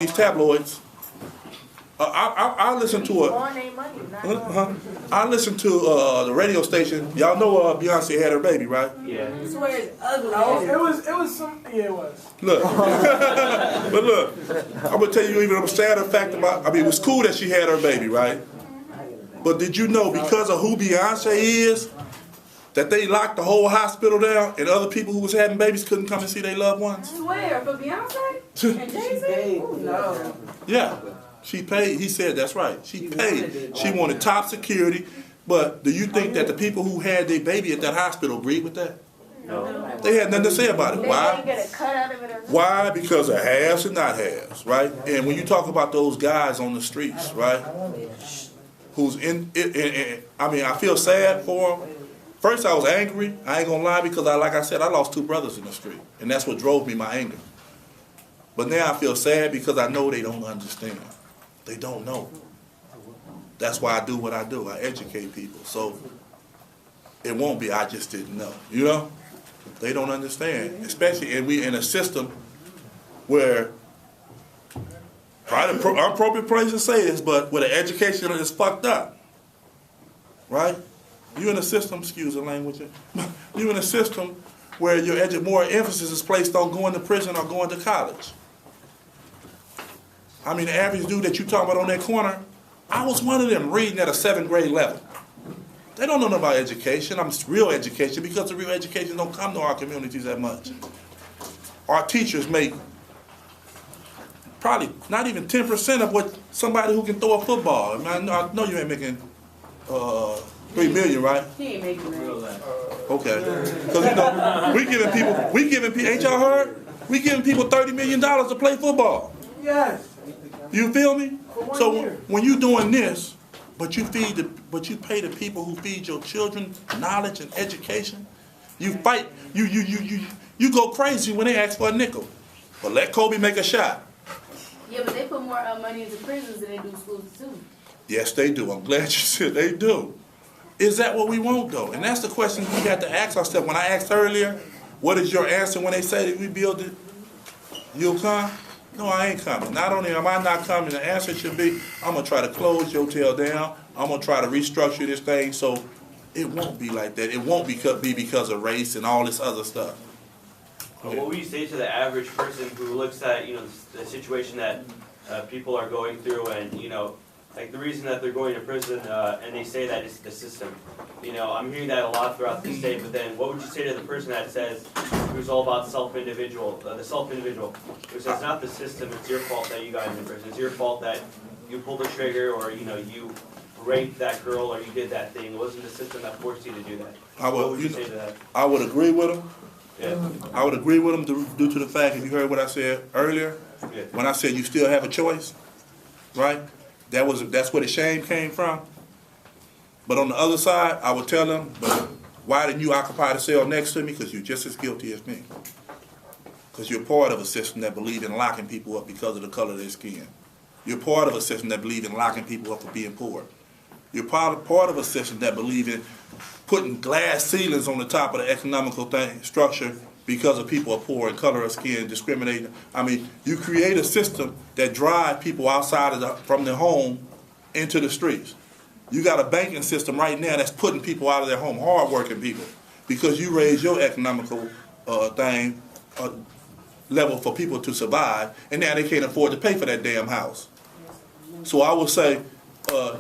these tabloids. I listen to it. I listen to the radio station. Y'all know Beyonce had her baby, right? Yeah. I swear it's ugly. It was some. Yeah, it was. Look, but look, I'm gonna tell you even a sadder fact about. I mean, it was cool that she had her baby, right? But did you know because of who Beyonce is, that they locked the whole hospital down, and other people who was having babies couldn't come and see their loved ones? I swear, for Beyonce and Jay-Z? No. Yeah, she paid. He said that's right. She paid. She wanted top security. But do you think that the people who had their baby at that hospital agreed with that? No. They had nothing to say about it. They Why? didn't get a cut out of it or something. Why? Because of haves and not haves, right? And when you talk about those guys on the streets, right, who's I mean, I feel sad for them. First, I was angry. I ain't gonna lie because, like I said, I lost 2 brothers in the street, and that's what drove me my anger. But now I feel sad because I know they don't understand. They don't know. That's why I do what I do. I educate people. So it won't be I just didn't know. You know? They don't understand. Especially, and we in a system where, probably an appropriate place to say this, but where the education is fucked up. Right? You in a system, excuse the language, you in a system where your more emphasis is placed on going to prison or going to college. I mean, the average dude that you talking about on that corner, I was one of them reading at a 7th grade level. They don't know nothing about education. I'm real education because the real education don't come to our communities that much. Our teachers make probably not even 10% of what somebody who can throw a football. I mean, I know you ain't making $3 million, right? He ain't making that. Okay. Because you know, we giving people, ain't y'all heard? We giving people $30 million to play football. Yes. You feel me? For 1 So year. when you doing this, but you pay the people who feed your children knowledge and education, you fight, you go crazy when they ask for a nickel. But let Kobe make a shot. Yeah, but they put more money into prisons than they do schools too. Yes, they do. I'm glad you said they do. Is that what we want, though? And that's the question we got to ask ourselves. When I asked earlier, what is your answer when they say that we build it? You'll come? No, I ain't coming. Not only am I not coming, the answer should be, I'm going to try to close your tail down. I'm going to try to restructure this thing so it won't be like that. It won't be because of race and all this other stuff. What would you say to the average person who looks at, the situation that people are going through and, like the reason that they're going to prison and they say that it's the system? I'm hearing that a lot throughout the state, but then what would you say to the person that says, who's all about the self-individual, who says not the system, it's your fault that you got in prison, it's your fault that you pulled the trigger or, you raped that girl or you did that thing. It wasn't the system that forced you to do that. What would you say to that? I would agree with him. Yeah. I would agree with him due to the fact, if you heard what I said earlier, Yeah. when I said you still have a choice, right? That's where the shame came from. But on the other side, I would tell them, but why didn't you occupy the cell next to me? Because you're just as guilty as me. Because you're part of a system that believes in locking people up because of the color of their skin. You're part of a system that believes in locking people up for being poor. You're part of a system that believes in putting glass ceilings on the top of the economical structure because of people are poor and color of skin, discriminating. I mean, you create a system that drives people outside from their home into the streets. You got a banking system right now that's putting people out of their home, hard-working people, because you raise your economical level for people to survive, and now they can't afford to pay for that damn house. So I would say,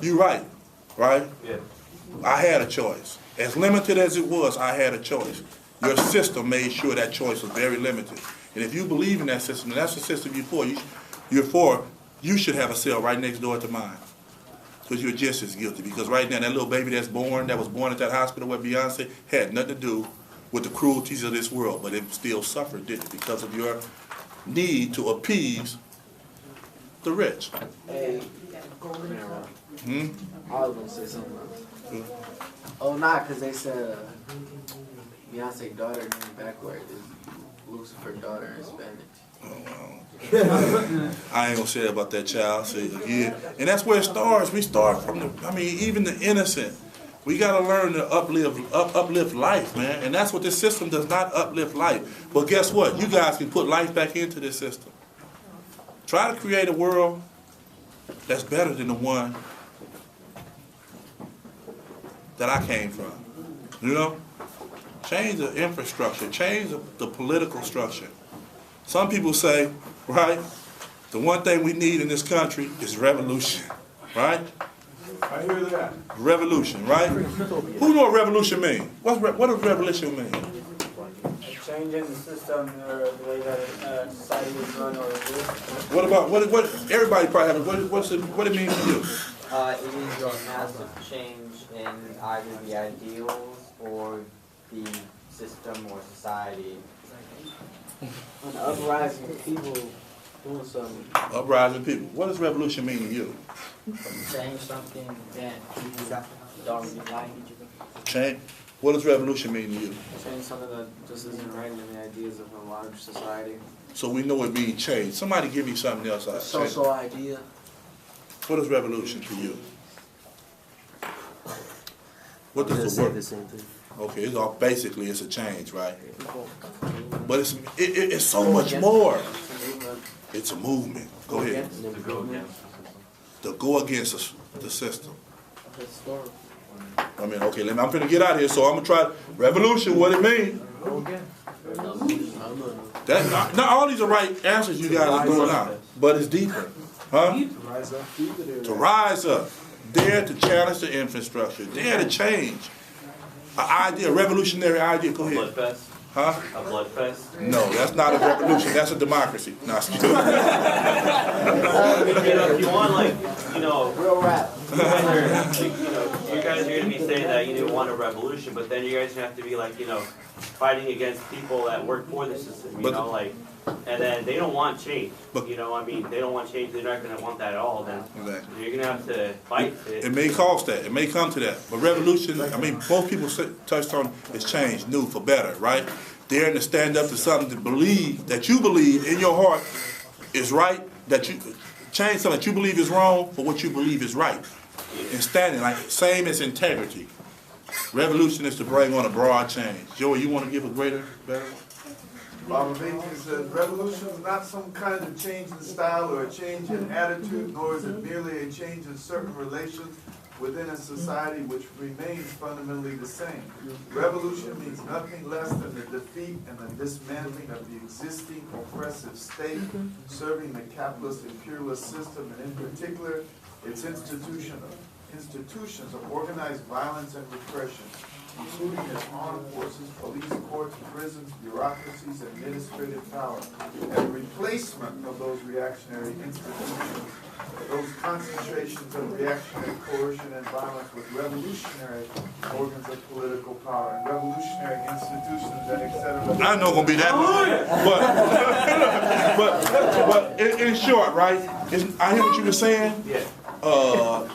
you're right? Yeah. I had a choice. As limited as it was, I had a choice. Your system made sure that choice was very limited. And if you believe in that system, and that's the system you're for, you should have a cell right next door to mine. Because you're just as guilty. Because right now, that little baby that was born at that hospital with Beyonce, had nothing to do with the cruelties of this world, but it still suffered, didn't it? Because of your need to appease the rich. Hey, I was gonna say something else. Oh, nah, because they said Beyonce's daughter name backward is Lucifer's daughter in Spanish. I ain't gonna say about that child. See, yeah, and that's where it starts. We start from even the innocent. We gotta learn to uplift life, man. And that's what this system does not uplift life. But guess what? You guys can put life back into this system. Try to create a world that's better than the one that I came from. You know? Change the infrastructure, change the political structure. Some people say, right, the one thing we need in this country is revolution, right? I hear that. Revolution, right? Who know what revolution means? What does revolution mean? Changing the system or the way that society is run or exists. What about, what everybody probably have, what it means to you? It means a massive change in either the ideals or the system or society. An uprising of people doing something. Uprising people. What does revolution mean to you? Change something that people don't really like. Change. What does revolution mean to you? Change something that just isn't right in the ideas of a large society. So we know it means change. Somebody give me something else. A social idea. What is revolution to you? What does the word? the same thing. Okay, it's all basically it's a change, right? But it's so much more. It's a movement. Go ahead. To go against the system. Historical. I mean, okay, I'm finna get out of here, so I'm gonna try revolution. What it mean? That not all these are right answers you guys are throwing out, but it's deeper, huh? To rise up, dare to challenge the infrastructure, dare to change. An idea, a revolutionary idea. Go ahead. Bloodfest. Huh? A bloodfest. No, that's not a revolution. That's a democracy. No, I'm kidding. If you want, like, Real rap. you guys are gonna be saying that you didn't want a revolution, but then you guys have to be like, fighting against people that work for the system, and then they don't want change. They don't want change. They're not gonna want that at all. Then Exactly. you're gonna have to fight it. It may cost that. It may come to that. But revolution, I mean, both people touched on is change, new for better, right? Daring to stand up to something that you believe in your heart is right, that you change something that you believe is wrong for what you believe is right. And standing, like, same as integrity. Revolution is to bring on a broad change. Joey, you want to give a better? Baba Vanga says, revolution is not some kind of change in style or a change in attitude, nor is it merely a change in certain relations within a society which remains fundamentally the same. Revolution means nothing less than the defeat and the dismantling of the existing oppressive state, serving the capitalist imperialist system, and in particular, its institutions of organized violence and repression, including its armed forces, police, courts, prisons, bureaucracies, administrative power, and replacement of those reactionary institutions, those concentrations of reactionary coercion and violence with revolutionary organs of political power and revolutionary institutions and etc. I know it's gonna be that much, but in short, right? I hear what you were saying. Yeah. The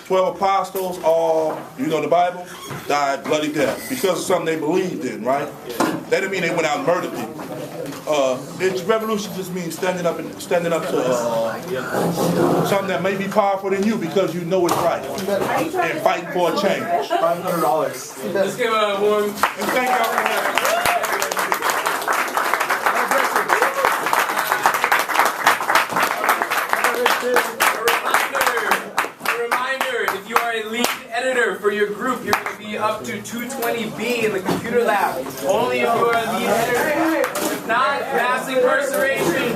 12 apostles, all, the Bible, died bloody death because of something they believed in, right? That didn't mean they went out and murdered people. Revolution just means standing up to something that may be powerful than you because you know it's right and fighting for a change. $500. Let's give a warm. And thank y'all for that. For your group, you're going to be up to 220B in the computer lab. Only if you're a lead editor. If not, mass incarceration,